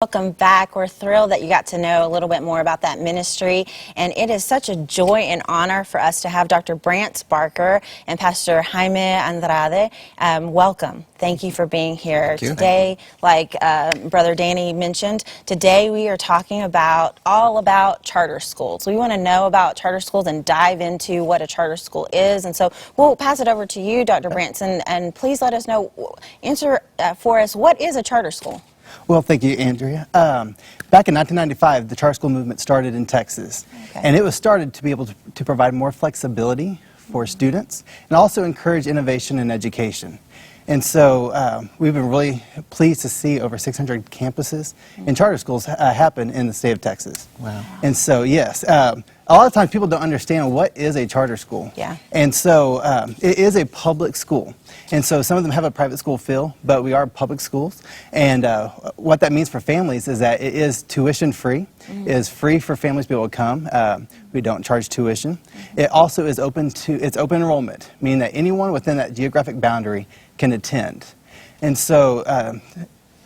Welcome back. We're thrilled that you got to know a little bit more about that ministry, and it is such a joy and honor for us to have Dr. BRANCE Barker and Pastor Jaime Andrade. Welcome. Thank you for being here today. Like Brother Danny mentioned, today we are talking all about charter schools. We want to know about charter schools and dive into what a charter school is, and so we'll pass it over to you, Dr. BRANCE, and please let us know, answer for us, what is a charter school? Well, thank you, Andrea. Back in 1995, the charter school movement started in Texas. Okay. And it was started to be able to provide more flexibility for students and also encourage innovation in education. And so we've been really pleased to see over 600 campuses and charter schools happen in the state of Texas. Wow. And so, yes, a lot of times people don't understand what is a charter school. Yeah. And so it is a public school. And so some of them have a private school feel, but we are public schools. And what that means for families is that it is tuition free. It is free for families to be able to come. We don't charge tuition. It also is open enrollment, meaning that anyone within that geographic boundary can attend. And so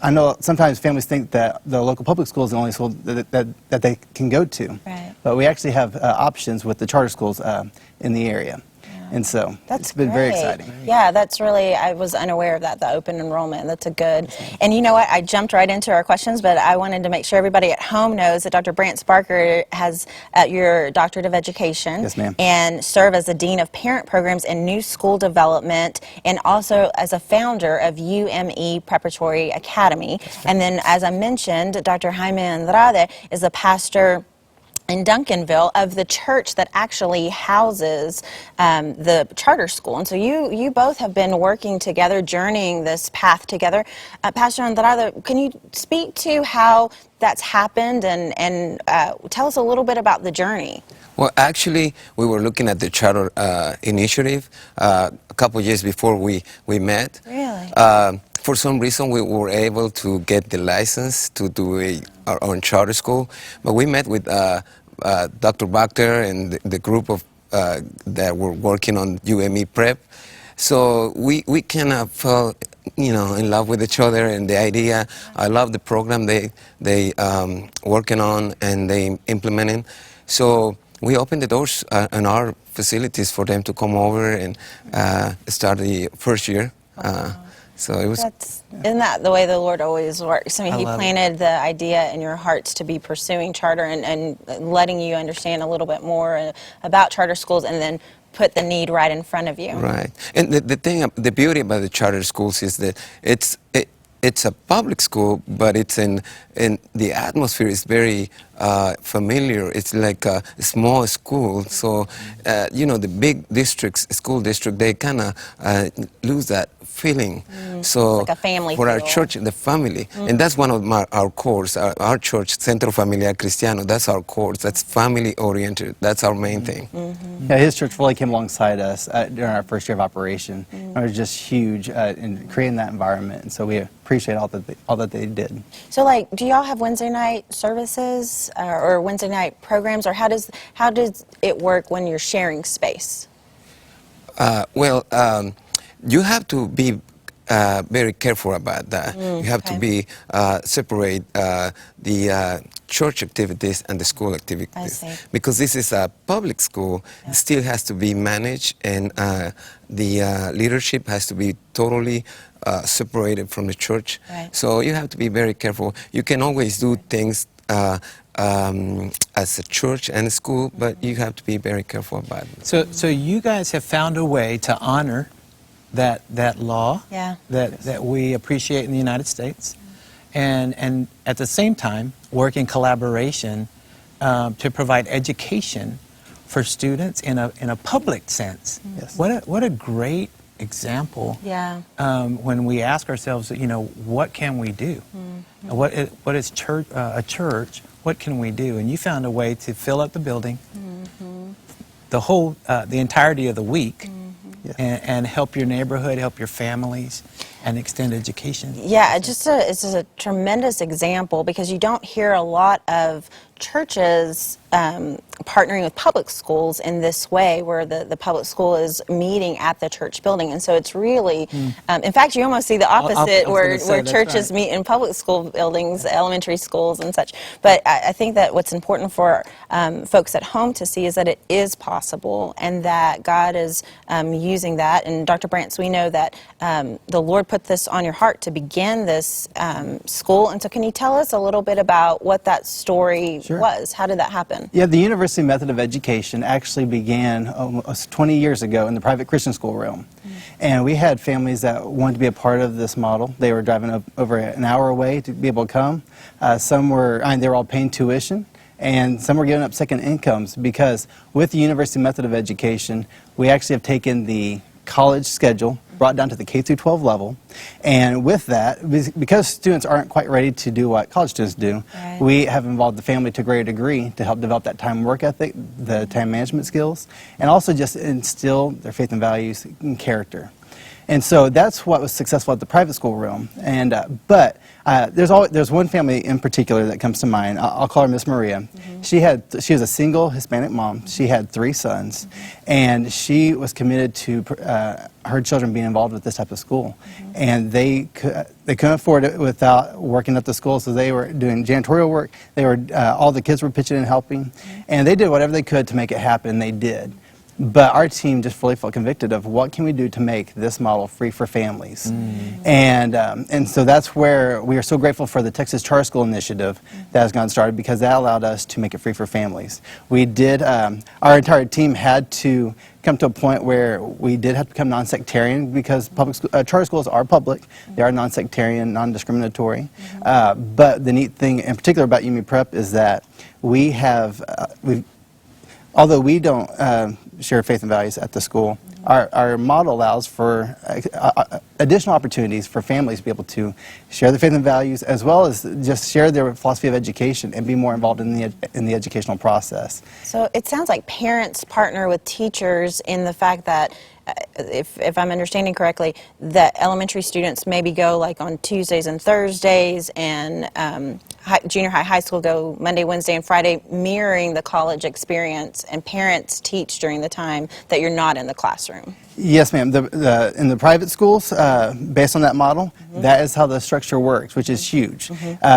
I know sometimes families think that the local public school is the only school that they can go to. Right. But we actually have options with the charter schools in the area. And so it's been very exciting. Yeah, that's really, I was unaware of that, the open enrollment. That's a good, and you know what, I jumped right into our questions, but I wanted to make sure everybody at home knows that Dr. BRANCE Barker has your Doctorate of Education. Yes, ma'am. And serve as the Dean of Parent Programs and New School Development, and also as a founder of UME Preparatory Academy. And then, as I mentioned, Dr. Jaime Andrade is a pastor in Duncanville of the church that actually houses the charter school. And so you both have been working together, journeying this path together. Pastor Andrade, can you speak to how that's happened and tell us a little bit about the journey? Well, actually, we were looking at the charter initiative a couple years before we met. Really? For some reason, we were able to get the license to do our own charter school, but we met with Dr. BARKER and the group of that were working on UME Prep. So we kind of fell, in love with each other and the idea. I love the program they working on and they implementing. So we opened the doors in our facilities for them to come over and start the first year. So it was. Isn't that the way the Lord always works? I mean, He planted the idea in your hearts to be pursuing charter and letting you understand a little bit more about charter schools, and then put the need right in front of you. Right. And the beauty about the charter schools is that it's a public school, but it's in the atmosphere is very familiar. It's like a small school. So, the big districts, school district, they kind of lose that feeling. So it's like a family for feel. our church, the family, and that's one of our cores. Our church, Centro Familiar Cristiano, that's our cores. That's family oriented. That's our main thing. Yeah, his church really came alongside us during our first year of operation. It was just huge in creating that environment, and so we appreciate all that they did. So, do y'all have Wednesday night services or Wednesday night programs, or how does it work when you're sharing space? You have to be very careful about that. You have to be separate the church activities and the school activities, because this is a public school. It still has to be managed, and the leadership has to be totally separated from the church. Right. So you have to be very careful. You can always do things as a church and a school, but you have to be very careful about it. So you guys have found a way to honor that law that we appreciate in the United States, and at the same time work in collaboration to provide education for students in a public sense. Yes. What a great example. Yeah. When we ask ourselves, what can we do? What is a church? What can we do? And you found a way to fill up the building, the entirety of the week. And help your neighborhood, help your families, and extend education. Yeah, it's just a tremendous example, because you don't hear a lot of churches partnering with public schools in this way, where the public school is meeting at the church building. And so it's really, in fact, you almost see the opposite, where churches meet in public school buildings, elementary schools and such. But I think that what's important for folks at home to see is that it is possible, and that God is using that. And Dr. Brance, we know that the Lord put this on your heart to begin this school. And so can you tell us a little bit about what that story was? How did that happen? Yeah, the University Method of Education actually began almost 20 years ago in the private Christian school realm. And we had families that wanted to be a part of this model. They were driving over an hour away to be able to come. Some were, they were all paying tuition, and some were giving up second incomes, because with the University Method of Education, we actually have taken the college schedule, brought down to the K through 12 level, and with that, because students aren't quite ready to do what college students do, we have involved the family to a greater degree to help develop that time work ethic, the time management skills, and also just instill their faith and values and character. And so that's what was successful at the private school realm. And there's one family in particular that comes to mind. I'll call her Miss Maria. She was a single Hispanic mom. She had 3 sons, and she was committed to her children being involved with this type of school. And they couldn't afford it without working at the school, so they were doing janitorial work. They were all the kids were pitching in and helping, and they did whatever they could to make it happen. They did. But our team just fully felt convicted of what can we do to make this model free for families. And so that's where we are so grateful for the Texas Charter School Initiative that has gotten started, because that allowed us to make it free for families. We did, our entire team had to come to a point where we did have to become non-sectarian, because charter schools are public. They are non-sectarian, non-discriminatory. But the neat thing in particular about UME Prep is that we have, although we don't share faith and values at the school, our model allows for additional opportunities for families to be able to share their faith and values, as well as just share their philosophy of education and be more involved in the educational process. So it sounds like parents partner with teachers in the fact that, if I'm understanding correctly, that elementary students maybe go like on Tuesdays and Thursdays, and junior high, high school go Monday, Wednesday, and Friday, mirroring the college experience, and parents teach during the time that you're not in the classroom. Yes, ma'am. In the private schools, based on that model, that is how the structure works, which is huge.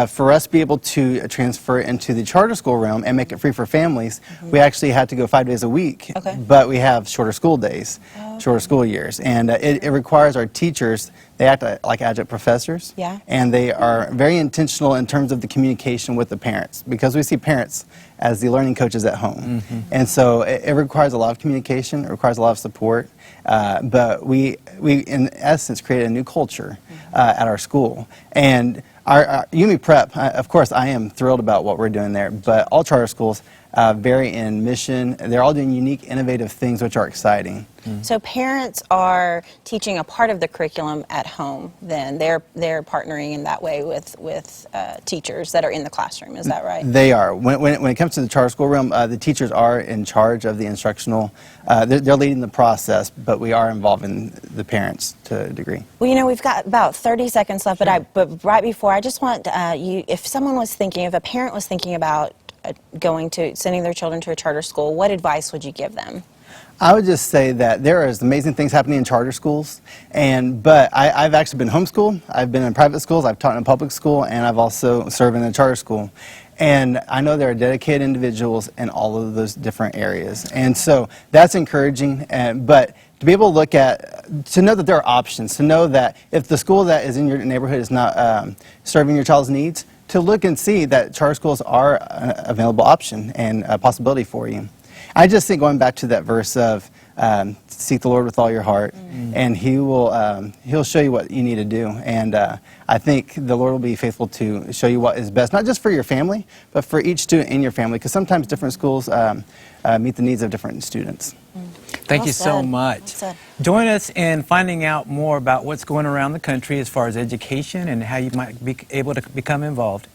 For us to be able to transfer it into the charter school realm and make it free for families, we actually had to go 5 days a week, but we have shorter school days, shorter school years, and it requires our teachers, they act like adjunct professors, and they are very intentional in terms of the communication with the parents, because we see parents as the learning coaches at home. And so it requires a lot of communication, it requires a lot of support, but we in essence created a new culture at our school. And our UME Prep, of course, I am thrilled about what we're doing there, but all charter schools vary in mission. They're all doing unique, innovative things which are exciting. So parents are teaching a part of the curriculum at home, then they're partnering in that way with teachers that are in the classroom, is that right? They are. When it comes to the charter school realm, the teachers are in charge of the instructional, they're leading the process, but we are involving the parents to a degree. Well, you know, we've got about 30 seconds left, but right before, I just want if someone was thinking, if a parent was thinking about sending their children to a charter school, what advice would you give them? I would just say that there is amazing things happening in charter schools, but I've actually been homeschooled, I've been in private schools, I've taught in a public school, and I've also served in a charter school. And I know there are dedicated individuals in all of those different areas. And so that's encouraging, but to be able to to know that there are options, to know that if the school that is in your neighborhood is not serving your child's needs, to look and see that charter schools are an available option and a possibility for you. I just think, going back to that verse of seek the Lord with all your heart, and He'll show you what you need to do. And I think the Lord will be faithful to show you what is best, not just for your family, but for each student in your family, because sometimes different schools meet the needs of different students. Thank you so much. Join us in finding out more about what's going around the country as far as education and how you might be able to become involved.